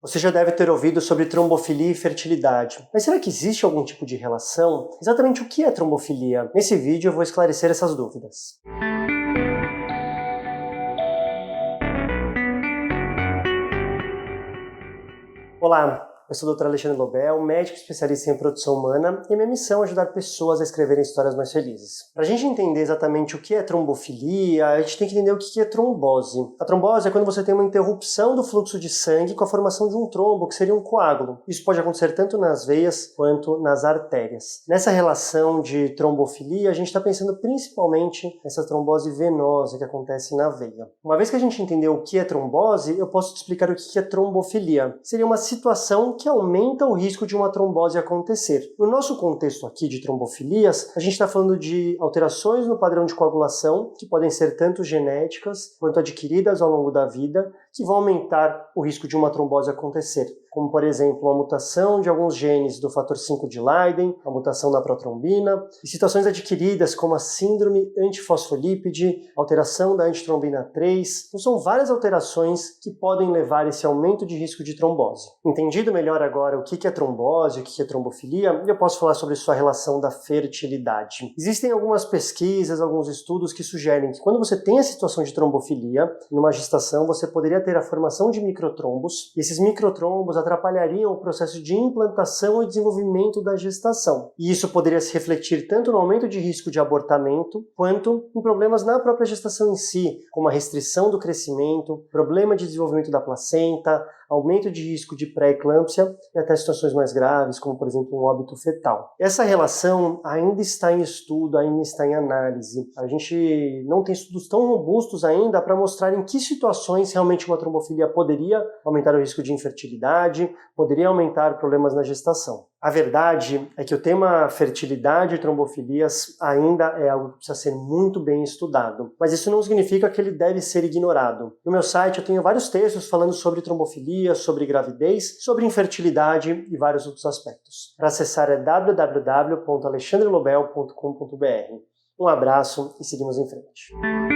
Você já deve ter ouvido sobre trombofilia e fertilidade, mas será que existe algum tipo de relação? Exatamente o que é trombofilia? Nesse vídeo eu vou esclarecer essas dúvidas. Olá, eu sou o Dr. Alexandre Lobel, médico especialista em reprodução humana, e minha missão é ajudar pessoas a escreverem histórias mais felizes. Para a gente entender exatamente o que é trombofilia, a gente tem que entender o que é trombose. A trombose é quando você tem uma interrupção do fluxo de sangue com a formação de um trombo, que seria um coágulo. Isso pode acontecer tanto nas veias quanto nas artérias. Nessa relação de trombofilia, a gente está pensando principalmente nessa trombose venosa que acontece na veia. Uma vez que a gente entendeu o que é trombose, eu posso te explicar o que é trombofilia. Seria uma situação que aumenta o risco de uma trombose acontecer. No nosso contexto aqui de trombofilias, a gente está falando de alterações no padrão de coagulação, que podem ser tanto genéticas quanto adquiridas ao longo da vida, que vão aumentar o risco de uma trombose acontecer, como por exemplo a mutação de alguns genes do fator 5 de Leiden, a mutação na protrombina, e situações adquiridas como a síndrome antifosfolípide, alteração da antitrombina 3. Então são várias alterações que podem levar a esse aumento de risco de trombose. Entendido melhor agora o que é trombose, o que é trombofilia, eu posso falar sobre sua relação da fertilidade. Existem algumas pesquisas, alguns estudos que sugerem que quando você tem a situação de trombofilia, numa gestação você poderia ter a formação de microtrombos, e esses microtrombos atrapalhariam o processo de implantação e desenvolvimento da gestação. E isso poderia se refletir tanto no aumento de risco de abortamento, quanto em problemas na própria gestação em si, como a restrição do crescimento, problema de desenvolvimento da placenta, aumento de risco de pré-eclâmpsia e até situações mais graves, como por exemplo um óbito fetal. Essa relação ainda está em estudo, ainda está em análise. A gente não tem estudos tão robustos ainda para mostrar em que situações realmente uma trombofilia poderia aumentar o risco de infertilidade, poderia aumentar problemas na gestação. A verdade é que o tema fertilidade e trombofilias ainda é algo que precisa ser muito bem estudado, mas isso não significa que ele deve ser ignorado. No meu site eu tenho vários textos falando sobre trombofilia, sobre gravidez, sobre infertilidade e vários outros aspectos. Para acessar é www.alexandrelobel.com.br. Um abraço e seguimos em frente.